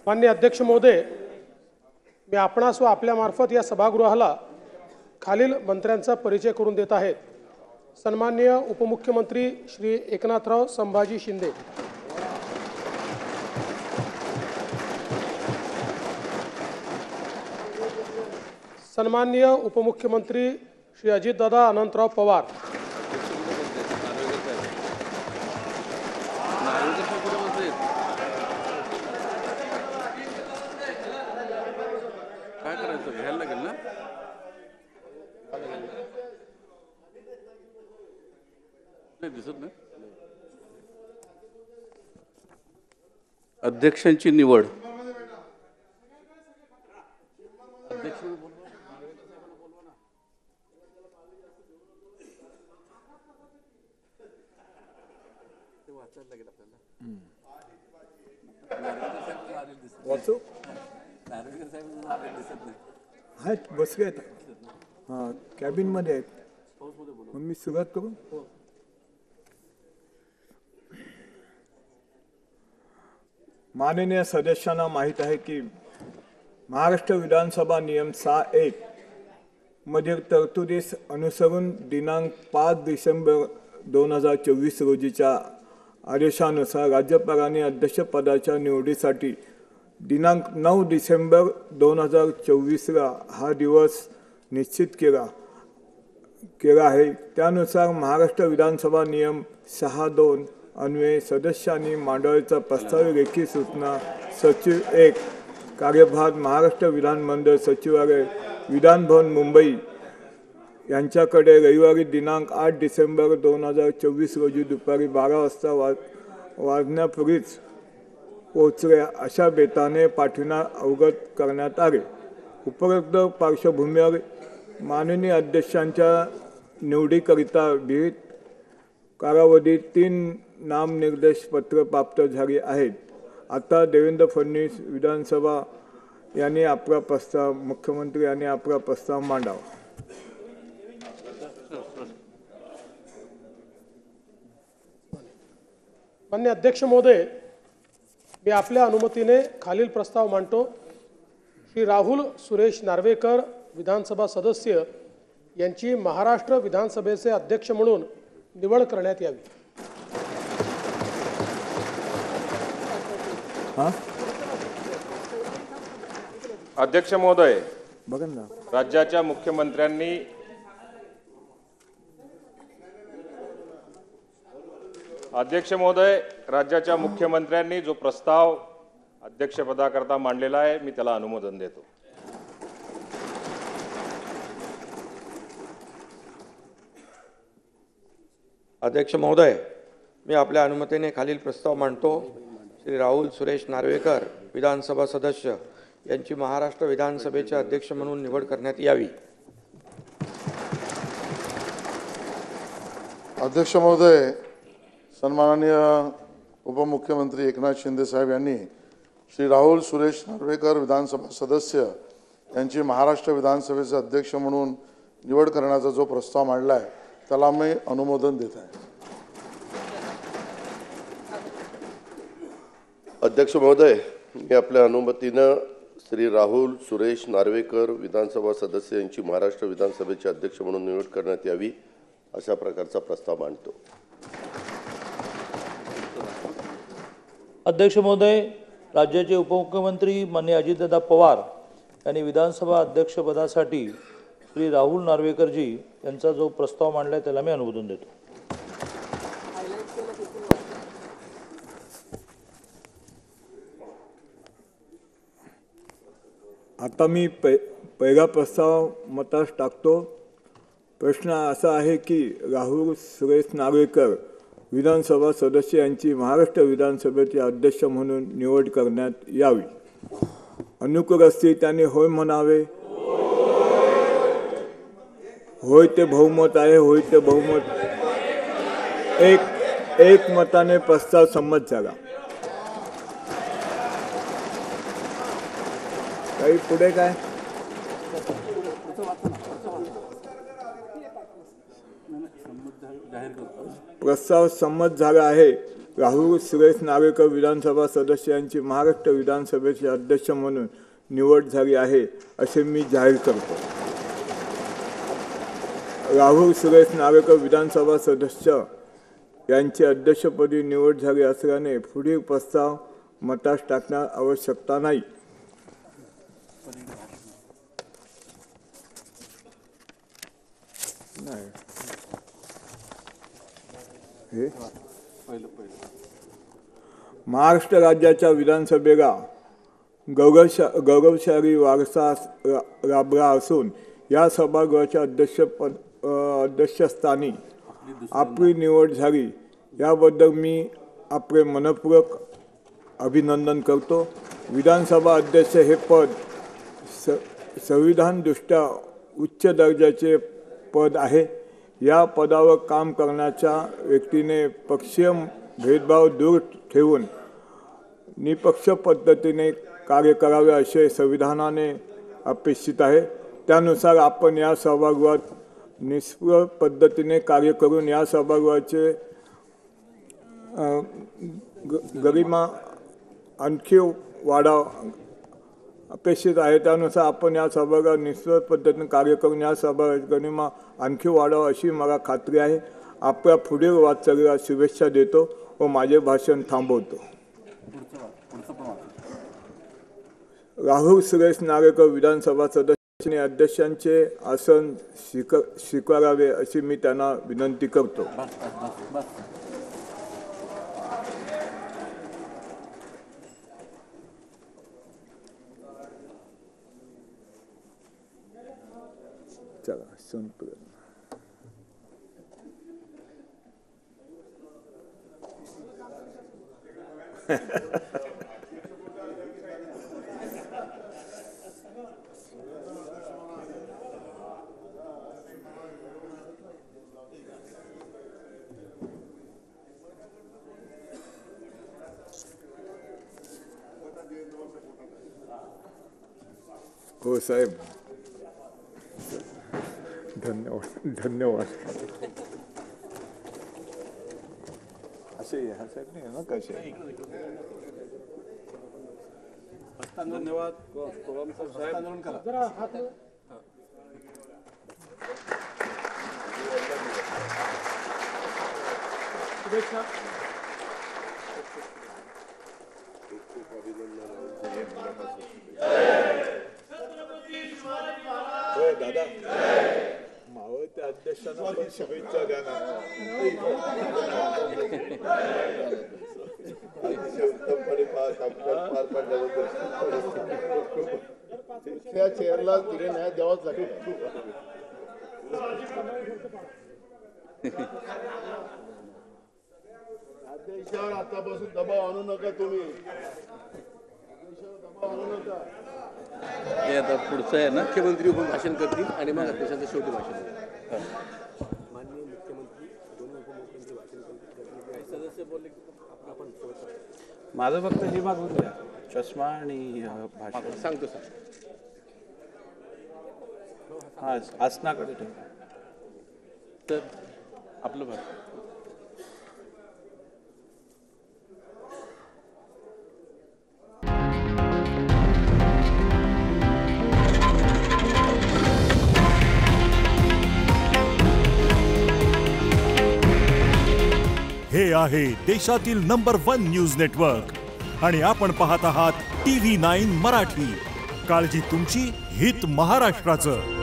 माननीय अध्यक्ष महोदय, मी आपणास व आपल्यामार्फत या सभागृहाला खालील मंत्र्यांचा परिचय करून देत आहेत। सन्माननीय उपमुख्यमंत्री श्री एकनाथराव संभाजी शिंदे, सन्माननीय उपमुख्यमंत्री श्री अजितदादा अनंतराव पवार, अध्यक्षांची निवड। आहेत बसले आहेत, हां कॅबिन मध्ये आहेत। मग मी सुरुवात करू। माननीय सदस्यांना माहीत आहे की महाराष्ट्र विधानसभा नियम 6(1) मधील तरतुदीस अनुसरून दिनांक 5 डिसेंबर 2024 रोजीच्या आदेशानुसार राज्यपालांनी अध्यक्षपदाच्या निवडीसाठी दिनांक 9 डिसेंबर 2024 हा दिवस निश्चित केला आहे। त्यानुसार महाराष्ट्र विधानसभा नियम 6(2) अन्वये सदस्यांनी मांडवाचा प्रस्तावित लेखी सूचना सचिव 1 कार्यभार महाराष्ट्र विधानमंडळ सचिवालय विधानभवन मुंबई यांच्याकडे रविवारी दिनांक 8 डिसेंबर 2024 रोजी दुपारी 12 वाजता वाजण्यापूर्वीच पोहोचले अशा बेताने पाठविण्यास अवगत करण्यात आले। उपरोक्त पार्श्वभूमीवर माननीय अध्यक्षांच्या निवडीकरिता विहित कालावधीत 3 नामनिर्देश पत्र प्राप्त झाली आहेत। आता देवेंद्र फडणवीस विधानसभा यांनी आपला प्रस्ताव मुख्यमंत्री यांनी आपला प्रस्ताव मांडावा। माननीय अध्यक्ष महोदय, मी आपल्या अनुमतीने खालील प्रस्ताव मांडतो। श्री राहुल सुरेश नार्वेकर विधानसभा सदस्य यांची महाराष्ट्र विधानसभेचे अध्यक्ष म्हणून निवड करण्यात यावी। अध्यक्ष महोदय, बघा ना, राज्याच्या मुख्यमंत्र्यांनी जो प्रस्ताव अध्यक्षपदाकरता मांडलेला आहे मी त्याला अनुमोदन देतो। अध्यक्ष महोदय, मी आपल्या अनुमतीने खालील प्रस्ताव मांडतो। श्री राहुल सुरेश नार्वेकर विधानसभा सदस्य यांची महाराष्ट्र विधानसभेचे अध्यक्ष म्हणून निवड करण्यात यावी। अध्यक्ष महोदय, सन्माननीय उपमुख्यमंत्री एकनाथ शिंदे साहेब यांनी श्री राहुल सुरेश नार्वेकर विधानसभा सदस्य यांची महाराष्ट्र विधानसभेचे अध्यक्ष म्हणून निवड करण्याचा जो प्रस्ताव मांडला आहे त्याला मी अनुमोदन देत आहे। अध्यक्ष महोदय, मी आपल्या अनुमतीने श्री राहुल सुरेश नार्वेकर विधानसभा सदस्य यांची महाराष्ट्र विधानसभेचे अध्यक्ष म्हणून निवड करण्यात यावी अशा प्रकारचा प्रस्ताव मांडतो। अध्यक्ष महोदय, राज्याचे उपमुख्यमंत्री माननीय अजितदादा पवार यांनी विधानसभा अध्यक्षपदासाठी श्री राहुल नार्वेकरजी यांचा जो प्रस्ताव मांडला त्याला मी अनुमोदन देतो। आता मी पहिला प्रस्ताव मतास टाकतो। प्रश्न असा आहे की राहुल सुरेश नार्वेकर विधानसभा सदस्य यांची महाराष्ट्र विधानसभेचे अध्यक्ष म्हणून निवड करण्यात यावी। अनुकूल असतील त्यांनी होय म्हणावे। होय ते बहुमत आहे। होय ते बहुमत एक मताने प्रस्ताव संमत झाला। काही पुढे काय प्रस्ताव संमत झाला आहे। राहुल सुरेश नार्वेकर विधानसभा सदस्य यांची महाराष्ट्र विधानसभेचे अध्यक्ष म्हणून निवड झाली आहे असे मी जाहीर करतो. राहुल सुरेश नार्वेकर विधानसभा सदस्य यांची अध्यक्षपदी निवड झाली असल्याने पुढील प्रस्ताव मतास टाकण्यात आवश्यकता नाही. महाराष्ट्र राज्याच्या विधानसभेला गौरवशाली वारसा लाभला असून या सभागृहाच्या अध्यक्षस्थानी आपली निवड झाली याबद्दल मी आपले मनपूर्वक अभिनंदन करतो. विधानसभा अध्यक्ष हे पद संविधानदृष्ट्या उच्च दर्जाचे पद आहे. या पदावर काम करण्याच्या व्यक्तीने पक्षीय भेदभाव दूर ठेवून निपक्ष पद्धतीने कार्य करावे असे संविधानाने अपेक्षित आहे. त्यानुसार आपण या सभागृहात निष्पक्ष पद्धतीने कार्य करून या सभागृहाचे गरिमा आणखी वाढाव अपेक्षित आहे. त्यानुसार आपण या सभागृहात निष्पक्ष पद्धतीने कार्य करून या सभागृहाची गरिमा आणखी वाढावं अशी मला खात्री आहे. आपल्या पुढील वाटचालीला शुभेच्छा देतो व माझे भाषण थांबवतो. राहुल सुरेश नार्वेकर विधानसभा सदस्यांनी अध्यक्षांचे आसन स्वीकारावे अशी मी त्यांना विनंती करतो. चला संपलं. हो साहेब, धन्यवाद धन्यवाद. असे ह्या साहेब नाही ना कसे धन्यवाद. जरा हात शुभेच्छा. दादा मावळत्या अध्यक्षांना पण शुभेच्छा द्या ना. त्या चेअरला तिने न्याय द्यावाच लागेल. अध्यक्षावर आतापासून दबाव आणू नका तुम्ही. दबाव आणू नका. हे आता पुढचं आहे ना, मुख्यमंत्री भाषण करतील आणि मग अध्यक्षांचं शेवटी भाषण होईल. माननीय मुख्यमंत्री दोन्ही उपमुख्यमंत्री भाषण करतील. सदस्य बोलले आपण माझं फक्त हे मागून द्या, चष्मा आणि भाषण सांगतो सर. हां, आसनाकडे ठेवा तर आपलं भाषण. हे आहे देशातील नंबर 1 न्यूज नेटवर्क आणि आपण पाहत आहात TV9 मराठी. काळजी तुमची, हित महाराष्ट्राचं.